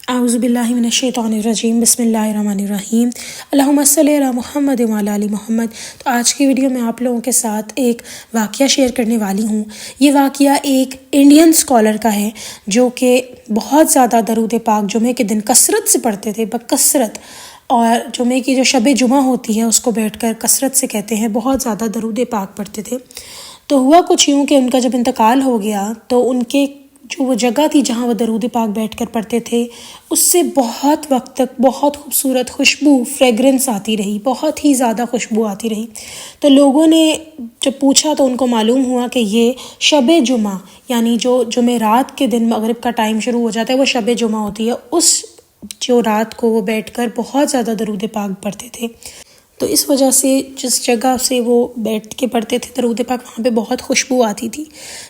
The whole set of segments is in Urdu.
اعوذ باللہ من الشیطان الرجیم، بسم اللہ الرحمن الرحیم، اللہم صلی علی محمد وعلی آل محمد۔ تو آج کی ویڈیو میں آپ لوگوں کے ساتھ ایک واقعہ شیئر کرنے والی ہوں۔ یہ واقعہ ایک انڈین اسکالر کا ہے جو کہ بہت زیادہ درود پاک جمعے کے دن کثرت سے پڑھتے تھے، بکثرت، اور جمعے کی جو شب جمعہ ہوتی ہے اس کو بیٹھ کر کثرت سے کہتے ہیں، بہت زیادہ درود پاک پڑھتے تھے۔ تو ہوا کچھ یوں کہ ان کا جب انتقال ہو گیا تو ان کے جو وہ جگہ تھی جہاں وہ درود پاک بیٹھ کر پڑھتے تھے، اس سے بہت وقت تک بہت خوبصورت خوشبو، فریگرنس آتی رہی، بہت ہی زیادہ خوشبو آتی رہی۔ تو لوگوں نے جب پوچھا تو ان کو معلوم ہوا کہ یہ شب جمعہ، یعنی جو جمعرات کے دن مغرب کا ٹائم شروع ہو جاتا ہے وہ شب جمعہ ہوتی ہے، اس جو رات کو وہ بیٹھ کر بہت زیادہ درود پاک پڑھتے تھے۔ تو اس وجہ سے جس جگہ سے وہ بیٹھ کے پڑھتے تھے درود پاک، وہاں پہ بہت خوشبو آتی تھی۔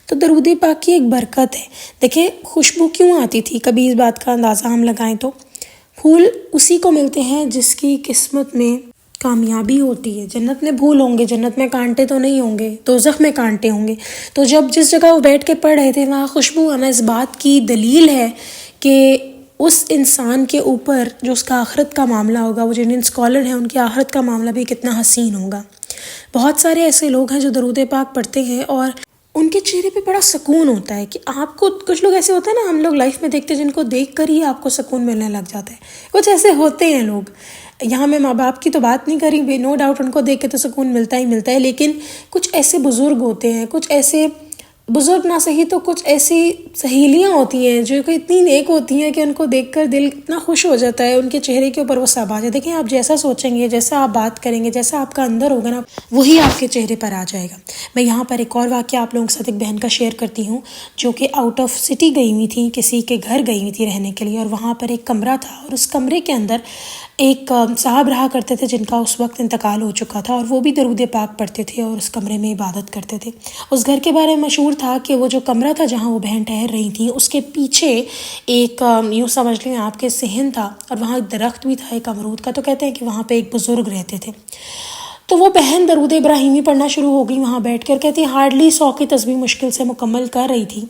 تو درود پاک کی ایک برکت ہے۔ دیکھیں خوشبو کیوں آتی تھی، کبھی اس بات کا اندازہ ہم لگائیں تو پھول اسی کو ملتے ہیں جس کی قسمت میں کامیابی ہوتی ہے۔ جنت میں پھول ہوں گے، جنت میں کانٹے تو نہیں ہوں گے، دوزخ میں کانٹے ہوں گے۔ تو جب جس جگہ وہ بیٹھ کے پڑھ رہے تھے وہاں خوشبو آنا اس بات کی دلیل ہے کہ اس انسان کے اوپر جو اس کا آخرت کا معاملہ ہوگا، وہ جو انڈین اسکالر ہیں ان کے آخرت کا معاملہ بھی کتنا حسین ہوگا۔ بہت سارے ایسے لوگ ہیں جو درود پاک پڑھتے ہیں اور ان کے چہرے پہ بڑا سکون ہوتا ہے کہ آپ کو، کچھ لوگ ایسے ہوتے ہیں نا، ہم لوگ لائف میں دیکھتے ہیں جن کو دیکھ کر ہی آپ کو سکون ملنے لگ جاتا ہے۔ کچھ ایسے ہوتے ہیں لوگ، یہاں میں ماں باپ کی تو بات نہیں کری، بے نو ڈاؤٹ ان کو دیکھ کے تو سکون ملتا ہی ملتا ہے، لیکن کچھ ایسے بزرگ ہوتے ہیں، کچھ ایسے بزرگ نہ صحیح تو کچھ ایسی سہیلیاں ہوتی ہیں جو کہ اتنی نیک ہوتی ہیں کہ ان کو دیکھ کر دل اتنا خوش ہو جاتا ہے، ان کے چہرے کے اوپر وہ سب آ جائے۔ دیکھیں آپ جیسا سوچیں گے، جیسا آپ بات کریں گے، جیسا آپ کا اندر ہوگا نا، وہی آپ کے چہرے پر آ جائے گا۔ میں یہاں پر ایک اور واقعہ آپ لوگوں کے ساتھ ایک بہن کا شیئر کرتی ہوں جو کہ آؤٹ آف سٹی گئی ہوئی تھی، کسی کے گھر گئی ہوئی تھی رہنے کے لیے، اور وہاں پر ایک کمرہ تھا اور اس کمرے کے اندر ایک صاحب رہا کرتے تھے جن کا اس وقت انتقال ہو چکا تھا، اور وہ بھی درود پاک پڑھتے تھے اور اس کمرے میں عبادت کرتے تھے۔ اس گھر کے بارے میں مشہور تھا کہ وہ جو کمرہ تھا جہاں وہ بہن ٹھہر رہی تھی، اس کے پیچھے ایک یوں سمجھ لیں آپ کے صحن تھا، اور وہاں ایک درخت بھی تھا ایک امرود کا۔ تو کہتے ہیں کہ وہاں پہ ایک بزرگ رہتے تھے۔ تو وہ بہن درود ابراہیمی پڑھنا شروع ہو گئی وہاں بیٹھ کر، کہتی ہارڈلی 100 کی تسبیح مشکل سے مکمل کر رہی تھی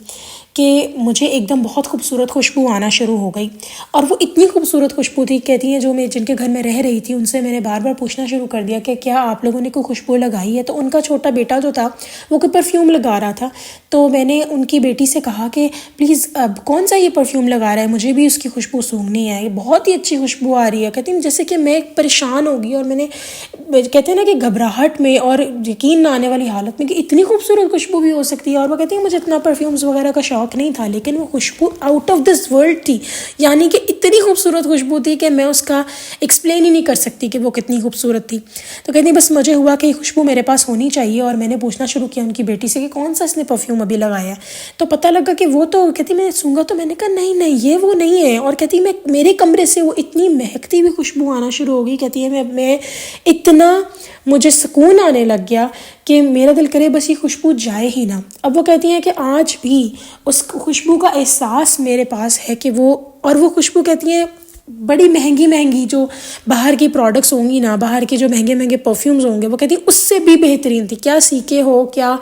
کہ مجھے ایک دم بہت خوبصورت خوشبو آنا شروع ہو گئی، اور وہ اتنی خوبصورت خوشبو تھی، کہتی ہیں جو میں جن کے گھر میں رہ رہی تھی ان سے میں نے بار بار پوچھنا شروع کر دیا کہ کیا آپ لوگوں نے کوئی خوشبو لگائی ہے؟ تو ان کا چھوٹا بیٹا جو تھا وہ کوئی پرفیوم لگا رہا تھا، تو میں نے ان کی بیٹی سے کہا کہ پلیز اب کون سا یہ پرفیوم لگا رہا ہے، مجھے بھی اس کی خوشبو سونگنی ہے، بہت ہی اچھی خوشبو آ رہی ہے۔ کہتی ہیں جیسے کہ میں پریشان ہو گئی، اور میں نے کہتے ہیں نا کہ گھبراہٹ میں اور یقین نہ آنے والی حالت میں کہ اتنی خوبصورت خوشبو بھی ہو سکتی ہے۔ اور وہ کہتی ہیں مجھے اتنا پرفیومز وغیرہ کا شوق نہیں تھا، لیکن وہ خوشبو آؤٹ آف دس ورلڈ تھی، یعنی کہ اتنی خوبصورت خوشبو تھی کہ میں اس کا ایکسپلین ہی نہیں کر سکتی کہ وہ کتنی خوبصورت تھی۔ تو کہتی ہیں بس مجھے ہوا کہ یہ خوشبو میرے پاس ہونی چاہیے، اور میں نے پوچھنا شروع کیا ان کی بیٹی سے کہ کون سا اس نے پرفیوم ابھی لگایا ہے، تو پتہ لگا کہ وہ تو، کہتی میں سونگا تو میں نے کہا نہیں نہیں یہ وہ نہیں ہے، اور کہتی میں میرے کمرے سے وہ اتنی مہکتی ہوئی خوشبو آنا شروع ہو گئی، کہتی ہے میں اتنا مجھے سکون آنے لگ گیا کہ میرا دل کرے بس یہ خوشبو جائے ہی نہ۔ اب وہ کہتی ہیں کہ آج بھی اس خوشبو کا احساس میرے پاس ہے کہ وہ، اور وہ خوشبو کہتی ہیں بڑی مہنگی جو باہر کی پروڈکٹس ہوں گی نا، باہر کے جو مہنگے پرفیومز ہوں گے، وہ کہتی ہیں اس سے بھی بہترین تھی۔ کیا سیکے ہو، کیا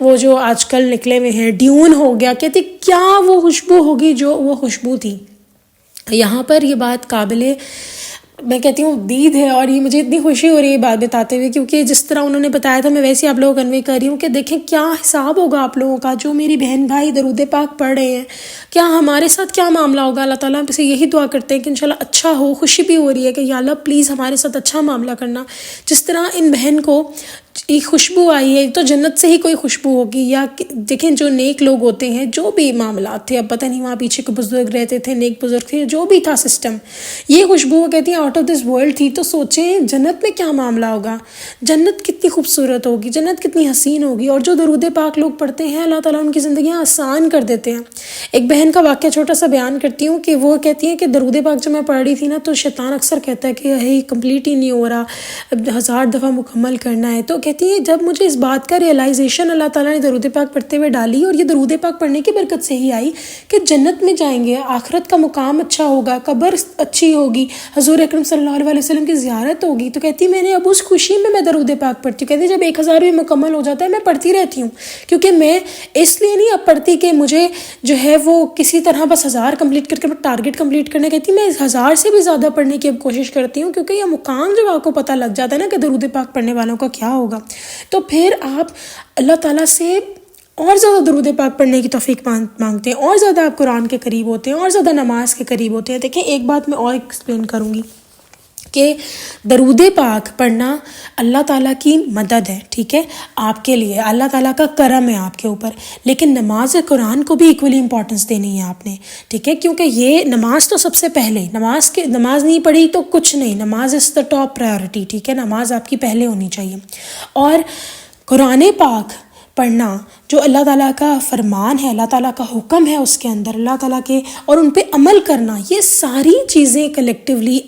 وہ جو آج کل نکلے ہوئے ہیں ڈیون ہو گیا، کہتی کیا وہ خوشبو ہوگی جو وہ خوشبو تھی۔ یہاں پر یہ بات قابل، میں کہتی ہوں دید ہے، اور یہ مجھے اتنی خوشی ہو رہی ہے بات بتاتے ہوئے، کیونکہ جس طرح انہوں نے بتایا تھا میں ویسے آپ لوگوں کو کنوے کر رہی ہوں کہ دیکھیں کیا حساب ہوگا آپ لوگوں کا جو میری بہن بھائی درود پاک پڑھ رہے ہیں، کیا ہمارے ساتھ کیا معاملہ ہوگا۔ اللہ تعالیٰ سے یہی دعا کرتے ہیں کہ انشاءاللہ اچھا ہو، خوشی بھی ہو رہی ہے کہ یا اللہ پلیز ہمارے ساتھ اچھا معاملہ کرنا۔ جس طرح ان بہن کو ایک خوشبو آئی ہے تو جنت سے ہی کوئی خوشبو ہوگی، یا دیکھیں جو نیک لوگ ہوتے ہیں، جو بھی معاملات تھے، اب پتہ نہیں وہاں پیچھے کو بزرگ رہتے تھے، نیک بزرگ تھے، جو بھی تھا سسٹم، یہ خوشبو وہ کہتی ہیں آؤٹ آف دس ورلڈ تھی۔ تو سوچیں جنت میں کیا معاملہ ہوگا، جنت کتنی خوبصورت ہوگی، جنت کتنی حسین ہوگی، اور جو درود پاک لوگ پڑھتے ہیں اللہ تعالیٰ ان کی زندگیاں آسان کر دیتے ہیں۔ ایک بہن کا واقعہ چھوٹا سا بیان کرتی ہوں کہ وہ کہتی ہیں کہ درود پاک جب میں پڑھ رہی تھی نا تو شیطان اکثر کہتا ہے کہ یہ کمپلیٹ ہی نہیں ہو رہا، 1000 دفعہ مکمل کرنا ہے، تو کہتی ہیں جب مجھے اس بات کا ریئلائزیشن اللہ تعالیٰ نے درود پاک پڑھتے ہوئے ڈالی، اور یہ درود پاک پڑھنے کی برکت سے ہی آئی کہ جنت میں جائیں گے، آخرت کا مقام اچھا ہوگا، قبر اچھی ہوگی، حضور اکرم صلی اللہ علیہ وسلم کی زیارت ہوگی، تو کہتی میں نے اب اس خوشی میں درود پاک پڑھتی ہوں۔ کہتی جب 1000 بھی مکمل ہو جاتا ہے میں پڑھتی رہتی ہوں، کیونکہ میں اس لیے نہیں اب پڑھتی کہ مجھے جو ہے وہ کسی طرح بس 1000 کمپلیٹ کر کے ٹارگیٹ کمپلیٹ کرنے، کہتی میں 1000 سے بھی زیادہ پڑھنے کی اب کوشش کرتی ہوں، کیونکہ یہ مقام جب آپ کو پتہ لگ جاتا ہے نا کہ درود پاک پڑھنے والوں کا کیا ہوگا، تو پھر آپ اللہ تعالیٰ سے اور زیادہ درود پاک پڑھنے کی توفیق مانگتے ہیں، اور زیادہ آپ قرآن کے قریب ہوتے ہیں، اور زیادہ نماز کے قریب ہوتے ہیں۔ دیکھیں ایک بات میں اور ایکسپلین کروں گی کہ درود پاک پڑھنا اللہ تعالیٰ کی مدد ہے، ٹھیک ہے، آپ کے لیے اللہ تعالیٰ کا کرم ہے آپ کے اوپر، لیکن نماز قرآن کو بھی ایکولی امپورٹنس دینی ہے آپ نے، ٹھیک ہے، کیونکہ یہ نماز تو سب سے پہلے، نماز نہیں پڑھی تو کچھ نہیں، نماز از دا ٹاپ پرائیورٹی، ٹھیک ہے، نماز آپ کی پہلے ہونی چاہیے۔ اور قرآن پاک پڑھنا جو اللہ تعالیٰ کا فرمان ہے، اللہ تعالیٰ کا حکم ہے اس کے اندر، اللہ تعالیٰ کے، اور ان پہ عمل کرنا، یہ ساری چیزیں کلیکٹیولی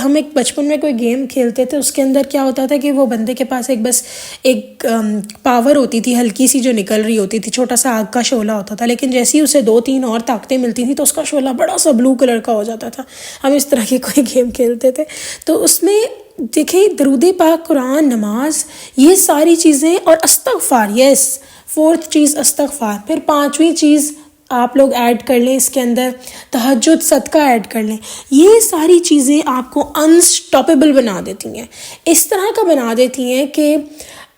ہم ایک بچپن میں کوئی گیم کھیلتے تھے، اس کے اندر کیا ہوتا تھا کہ وہ بندے کے پاس ایک پاور ہوتی تھی ہلکی سی جو نکل رہی ہوتی تھی، چھوٹا سا آگ کا شعلہ ہوتا تھا، لیکن جیسے ہی اسے 2-3 اور طاقتیں ملتی تھیں تو اس کا شعلہ بڑا سا بلو کلر کا ہو جاتا تھا۔ ہم اس طرح کے کوئی گیم کھیلتے تھے، تو اس میں دیکھیں درود پاک، قرآن، نماز، یہ ساری چیزیں، اور استغفار، یس 4th چیز استغفار، پھر 5ویں چیز آپ لوگ ایڈ کر لیں اس کے اندر تہجد، صدقہ ایڈ کر لیں، یہ ساری چیزیں آپ کو انسٹاپیبل بنا دیتی ہیں، اس طرح کا بنا دیتی ہیں کہ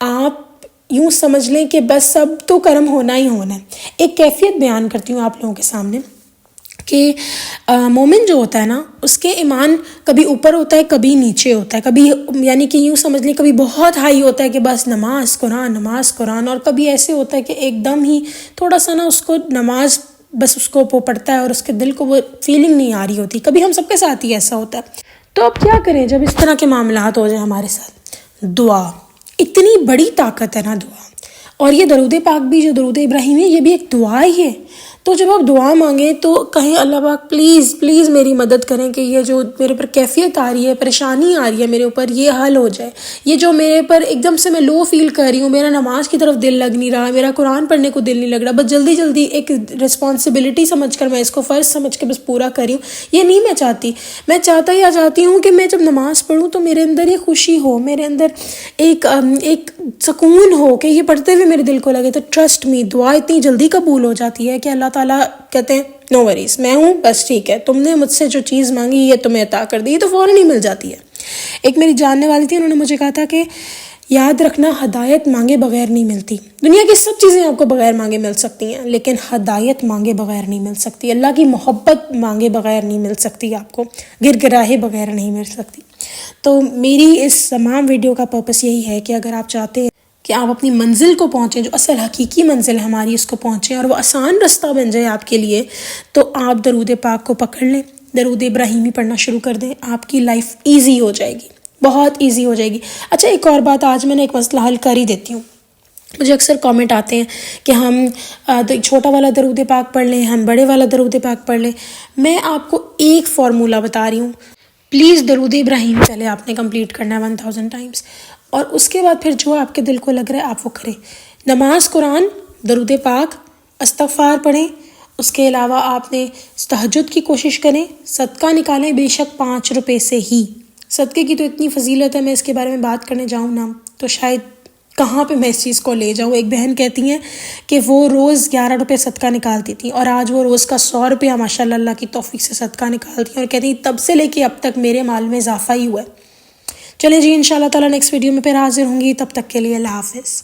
آپ یوں سمجھ لیں کہ بس سب تو کرم ہونا ہی ہونا ہے۔ ایک کیفیت بیان کرتی ہوں آپ لوگوں کے سامنے کہ مومن جو ہوتا ہے نا، اس کے ایمان کبھی اوپر ہوتا ہے، کبھی نیچے ہوتا ہے، کبھی یعنی کہ یوں سمجھ لیں کبھی بہت ہائی ہوتا ہے کہ بس نماز قرآن، اور کبھی ایسے ہوتا ہے کہ ایک دم ہی تھوڑا سا نا اس کو نماز بس اس کو پڑھتا ہے اور اس کے دل کو وہ فیلنگ نہیں آ رہی ہوتی، کبھی ہم سب کے ساتھ ہی ایسا ہوتا ہے۔ تو اب کیا کریں جب اس طرح کے معاملات ہو جائیں ہمارے ساتھ؟ دعا، اتنی بڑی طاقت ہے نا دعا، اور یہ درود پاک بھی جو درود ابراہیمی ہے یہ بھی ایک دعا ہی ہے۔ تو جب آپ دعا مانگیں تو کہیں اللہ پاک پلیز میری مدد کریں کہ یہ جو میرے اوپر کیفیت آ رہی ہے، پریشانی آ رہی ہے میرے اوپر، یہ حل ہو جائے، یہ جو میرے پر ایک دم سے میں لو فیل کر رہی ہوں، میرا نماز کی طرف دل لگ نہیں رہا، میرا قرآن پڑھنے کو دل نہیں لگ رہا، بس جلدی ایک رسپانسبلٹی سمجھ کر میں اس کو فرض سمجھ کے بس پورا کر رہی ہوں، یہ نہیں میں چاہتی۔ میں چاہتی ہوں کہ میں جب نماز پڑھوں تو میرے اندر یہ خوشی ہو، میرے اندر ایک سکون ہو کہ یہ پڑھتے ہوئے میرے دل کو لگے۔ تو ٹرسٹ می، دعا اتنی جلدی قبول ہو جاتی ہے کہ اللہ تعالیٰ کہتے ہیں نو وریز، میں ہوں، بس ٹھیک ہے، تم نے مجھ سے جو چیز مانگی یہ تمہیں عطا کر دی، یہ تو فوراً ہی مل جاتی ہے۔ ایک میری جاننے والی تھی، انہوں نے مجھے کہا تھا کہ یاد رکھنا ہدایت مانگے بغیر نہیں ملتی، دنیا کی سب چیزیں آپ کو بغیر مانگے مل سکتی ہیں، لیکن ہدایت مانگے بغیر نہیں مل سکتی، اللہ کی محبت مانگے بغیر نہیں مل سکتی، آپ کو گرگراہے بغیر نہیں مل سکتی۔ تو میری اس تمام ویڈیو کا پرپس یہی ہے کہ اگر آپ چاہتے ہیں کہ آپ اپنی منزل کو پہنچیں، جو اصل حقیقی منزل ہے ہماری، اس کو پہنچیں اور وہ آسان رستہ بن جائے آپ کے لیے، تو آپ درود پاک کو پکڑ لیں، درود ابراہیمی پڑھنا شروع کر دیں، آپ کی لائف ایزی ہو جائے گی، بہت ایزی ہو جائے گی۔ اچھا ایک اور بات، آج میں نے ایک مسئلہ حل کر ہی دیتی ہوں۔ مجھے اکثر کامنٹ آتے ہیں کہ ہم چھوٹا والا درود پاک پڑھ لیں، ہم بڑے والا درود پاک پڑھ لیں۔ میں آپ کو ایک فارمولہ بتا رہی ہوں، پلیز درود ابراہیم پہلے آپ نے کمپلیٹ کرنا ہے 1000 ٹائمز، اور اس کے بعد پھر جو آپ کے دل کو لگ رہا ہے آپ وہ کریں۔ نماز، قرآن، درود پاک، استغفار پڑھیں، اس کے علاوہ آپ نے تہجد کی کوشش کریں، صدقہ نکالیں، بے شک 5 روپے سے ہی۔ صدقے کی تو اتنی فضیلت ہے، میں اس کے بارے میں بات کرنے جاؤں نا تو شاید کہاں پہ میں اس چیز کو لے جاؤں۔ ایک بہن کہتی ہیں کہ وہ روز 11 روپے صدقہ نکالتی تھیں، اور آج وہ روز کا 100 روپیہ ماشاء اللہ کی توفیق سے صدقہ نکالتی ہیں، اور کہتی ہیں تب سے لے کے اب تک میرے مال میں اضافہ ہی ہوا ہے۔ چلیں جی، انشاءاللہ تعالیٰ نیکسٹ ویڈیو میں پھر حاضر ہوں گی، تب تک کے لیے اللہ حافظ۔